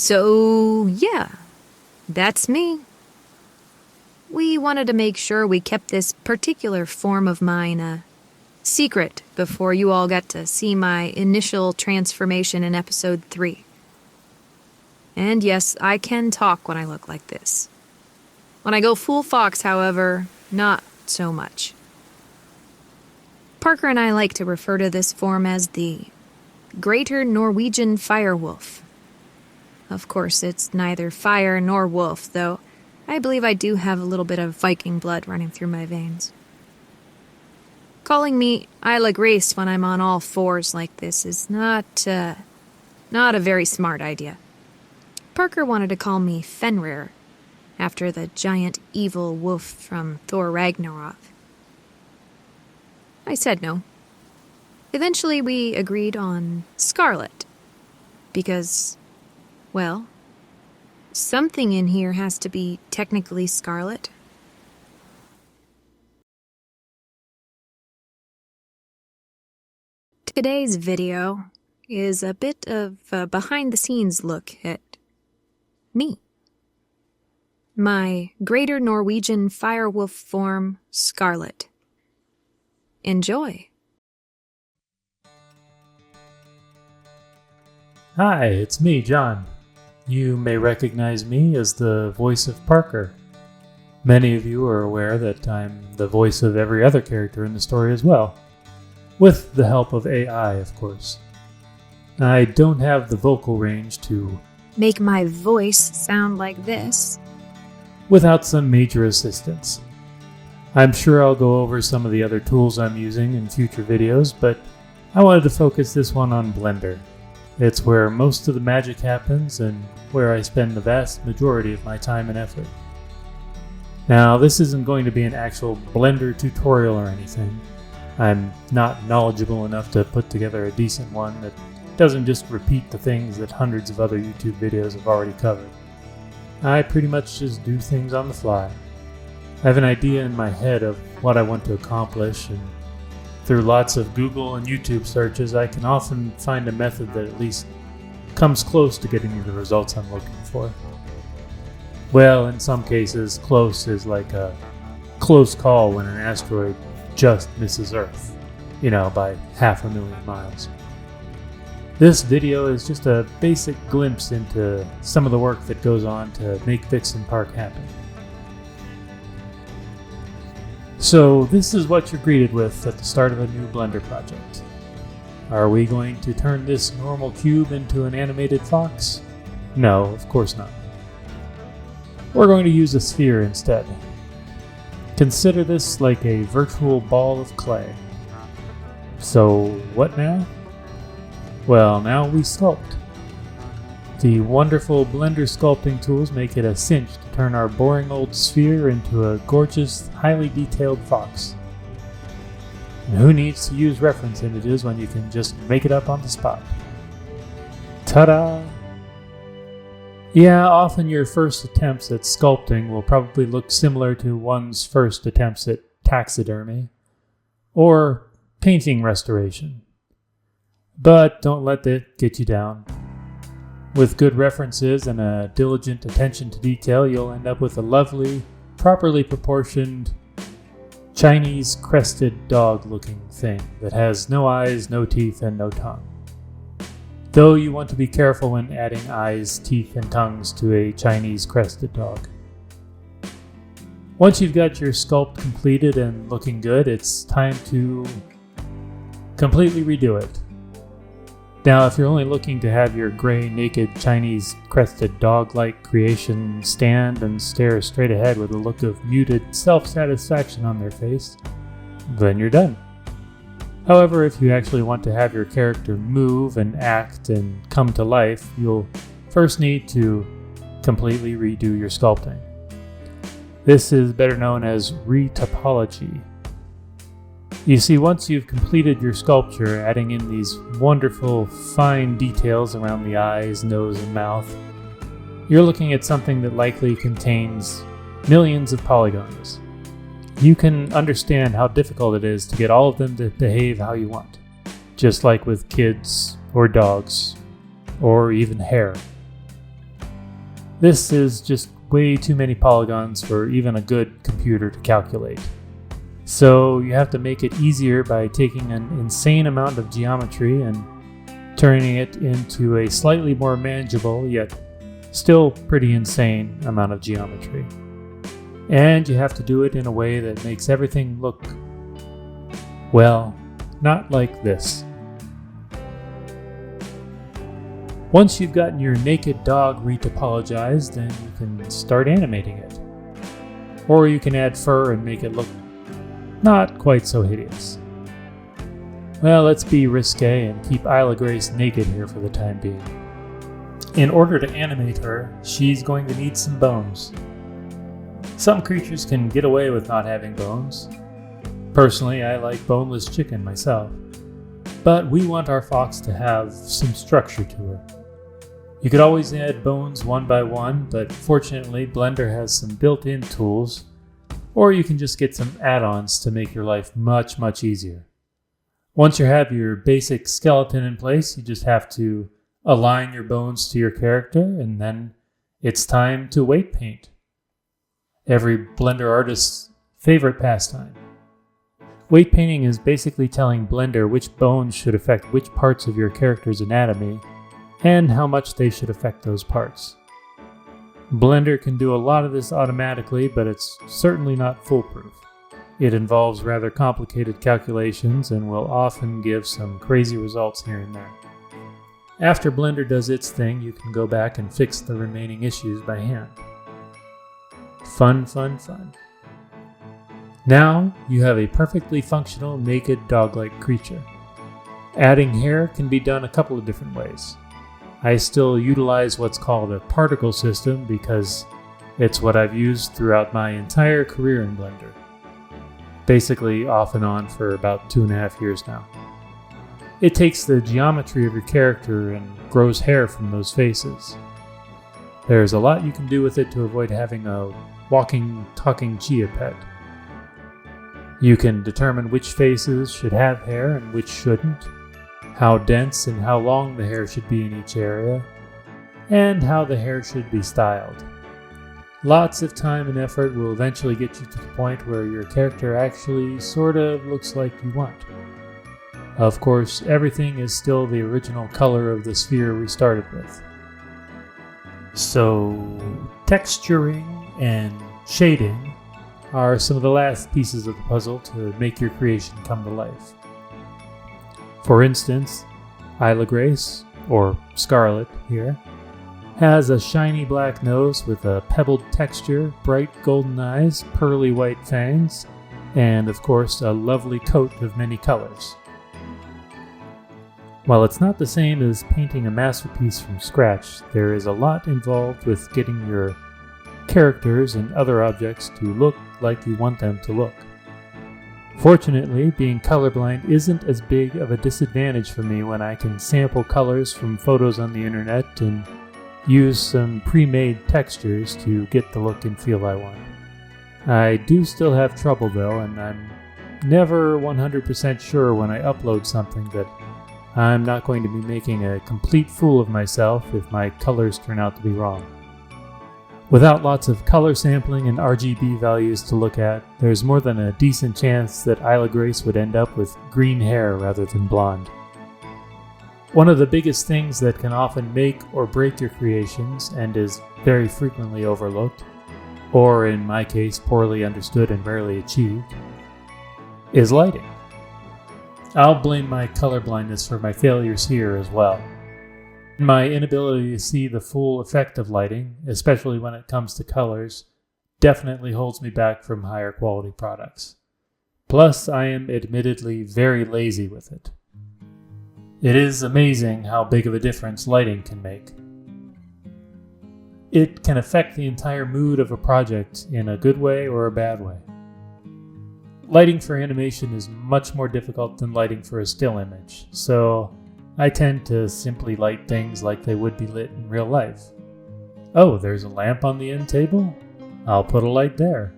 So, yeah, that's me. We wanted to make sure we kept this particular form of mine a secret before you all got to see my initial transformation in episode 3. And yes, I can talk when I look like this. When I go full fox, however, not so much. Parker and I like to refer to this form as the Greater Norwegian Firewolf. Of course, it's neither fire nor wolf, though I believe I do have a little bit of Viking blood running through my veins. Calling me Isla Grace when I'm on all fours like this is not a very smart idea. Parker wanted to call me Fenrir, after the giant evil wolf from Thor Ragnarok. I said no. Eventually we agreed on Scarlet, because, well, something in here has to be technically Scarlet. Today's video is a bit of a behind-the-scenes look at me. My Greater Norwegian Firewolf form, Scarlet. Enjoy. Hi, it's me, John. You may recognize me as the voice of Parker. Many of you are aware that I'm the voice of every other character in the story as well, with the help of AI, of course. I don't have the vocal range to Make my voice sound like this. without some major assistance. I'm sure I'll go over some of the other tools I'm using in future videos, but I wanted to focus this one on Blender. It's where most of the magic happens and where I spend the vast majority of my time and effort. Now, this isn't going to be an actual Blender tutorial or anything. I'm not knowledgeable enough to put together a decent one that doesn't just repeat the things that hundreds of other YouTube videos have already covered. I pretty much just do things on the fly. I have an idea in my head of what I want to accomplish, and through lots of Google and YouTube searches, I can often find a method that at least comes close to getting me the results I'm looking for. Well, in some cases, close is like a close call when an asteroid just misses Earth, by 500,000 miles. This video is just a basic glimpse into some of the work that goes on to make Vixen Park happen. So this is what you're greeted with at the start of a new Blender project. Are we going to turn this normal cube into an animated fox? No, of course not. We're going to use a sphere instead. Consider this like a virtual ball of clay. So what now? Well, now we sculpt. The wonderful Blender sculpting tools make it a cinch to turn our boring old sphere into a gorgeous, highly detailed fox. And who needs to use reference images when you can just make it up on the spot? Ta-da! Yeah, often your first attempts at sculpting will probably look similar to one's first attempts at taxidermy or painting restoration. But don't let that get you down. With good references and a diligent attention to detail, you'll end up with a lovely, properly proportioned, Chinese crested dog-looking thing that has no eyes, no teeth, and no tongue. Though you want to be careful when adding eyes, teeth, and tongues to a Chinese crested dog. Once you've got your sculpt completed and looking good, it's time to completely redo it. Now, if you're only looking to have your gray, naked, Chinese crested dog-like creation stand and stare straight ahead with a look of muted self-satisfaction on their face, then you're done. However, if you actually want to have your character move and act and come to life, you'll first need to completely redo your sculpting. This is better known as retopology. You see, once you've completed your sculpture, adding in these wonderful, fine details around the eyes, nose, and mouth, you're looking at something that likely contains millions of polygons. You can understand how difficult it is to get all of them to behave how you want, just like with kids, or dogs, or even hair. This is just way too many polygons for even a good computer to calculate. So you have to make it easier by taking an insane amount of geometry and turning it into a slightly more manageable, yet still pretty insane amount of geometry. And you have to do it in a way that makes everything look, well, not like this. Once you've gotten your naked dog retopologized, then you can start animating it. Or you can add fur and make it look not quite so hideous. Well, let's be risque and keep Isla Grace naked here for the time being. In order to animate her, she's going to need some bones. Some creatures can get away with not having bones. Personally, I like boneless chicken myself. But we want our fox to have some structure to her. You could always add bones one by one, but fortunately Blender has some built-in tools, or you can just get some add-ons to make your life much, much easier. Once you have your basic skeleton in place, you just have to align your bones to your character, and then it's time to weight paint. Every Blender artist's favorite pastime. Weight painting is basically telling Blender which bones should affect which parts of your character's anatomy, and how much they should affect those parts. Blender can do a lot of this automatically, but it's certainly not foolproof. It involves rather complicated calculations and will often give some crazy results here and there. After Blender does its thing, you can go back and fix the remaining issues by hand. Fun, fun, fun. Now you have a perfectly functional naked dog-like creature. Adding hair can be done a couple of different ways. I still utilize what's called a particle system because it's what I've used throughout my entire career in Blender. Basically off and on for about 2.5 years now. It takes the geometry of your character and grows hair from those faces. There's a lot you can do with it to avoid having a walking, talking Chia pet. You can determine which faces should have hair and which shouldn't, how dense and how long the hair should be in each area, and how the hair should be styled. Lots of time and effort will eventually get you to the point where your character actually sort of looks like you want. Of course, everything is still the original color of the sphere we started with. So, texturing and shading are some of the last pieces of the puzzle to make your creation come to life. For instance, Isla Grace, or Scarlet here, has a shiny black nose with a pebbled texture, bright golden eyes, pearly white fangs, and of course a lovely coat of many colors. While it's not the same as painting a masterpiece from scratch, there is a lot involved with getting your characters and other objects to look like you want them to look. Fortunately, being colorblind isn't as big of a disadvantage for me when I can sample colors from photos on the internet and use some pre-made textures to get the look and feel I want. I do still have trouble though, and I'm never 100% sure when I upload something that I'm not going to be making a complete fool of myself if my colors turn out to be wrong. Without lots of color sampling and RGB values to look at, there's more than a decent chance that Isla Grace would end up with green hair rather than blonde. One of the biggest things that can often make or break your creations, and is very frequently overlooked, or in my case poorly understood and rarely achieved, is lighting. I'll blame my colorblindness for my failures here as well. My inability to see the full effect of lighting, especially when it comes to colors, definitely holds me back from higher quality products. Plus, I am admittedly very lazy with it. It is amazing how big of a difference lighting can make. It can affect the entire mood of a project in a good way or a bad way. Lighting for animation is much more difficult than lighting for a still image, so I tend to simply light things like they would be lit in real life. Oh, there's a lamp on the end table? I'll put a light there.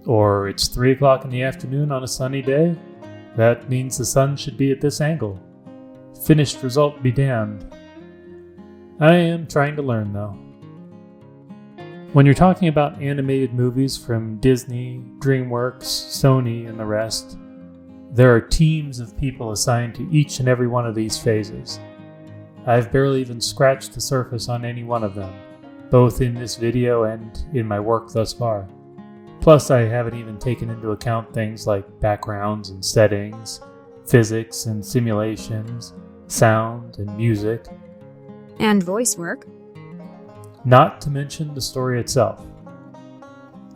Or it's 3 o'clock in the afternoon on a sunny day? That means the sun should be at this angle. Finished result be damned. I am trying to learn though. When you're talking about animated movies from Disney, DreamWorks, Sony, and the rest, there are teams of people assigned to each and every one of these phases. I've barely even scratched the surface on any one of them, both in this video and in my work thus far. Plus, I haven't even taken into account things like backgrounds and settings, physics and simulations, sound and music. And voice work. Not to mention the story itself.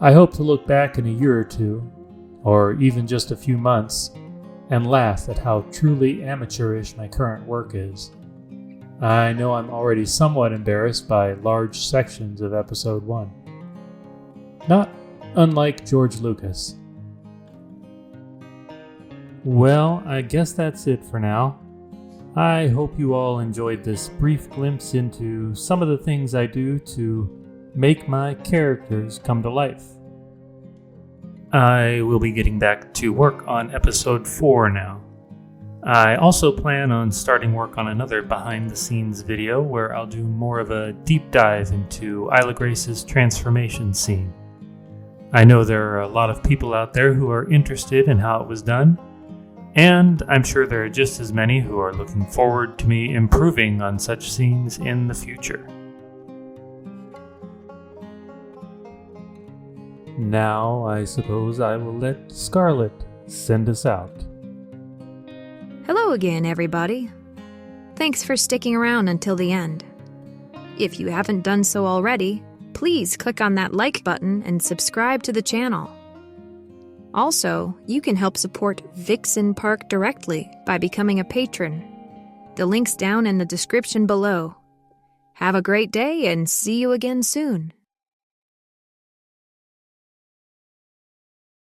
I hope to look back in a year or two, or even just a few months, and laugh at how truly amateurish my current work is. I know I'm already somewhat embarrassed by large sections of Episode 1. Not unlike George Lucas. Well, I guess that's it for now. I hope you all enjoyed this brief glimpse into some of the things I do to make my characters come to life. I will be getting back to work on Episode 4 now. I also plan on starting work on another behind-the-scenes video where I'll do more of a deep dive into Isla Grace's transformation scene. I know there are a lot of people out there who are interested in how it was done, and I'm sure there are just as many who are looking forward to me improving on such scenes in the future. Now, I suppose I will let Scarlett send us out. Hello again, everybody. Thanks for sticking around until the end. If you haven't done so already, please click on that like button and subscribe to the channel. Also, you can help support Vixen Park directly by becoming a patron. The link's down in the description below. Have a great day and see you again soon.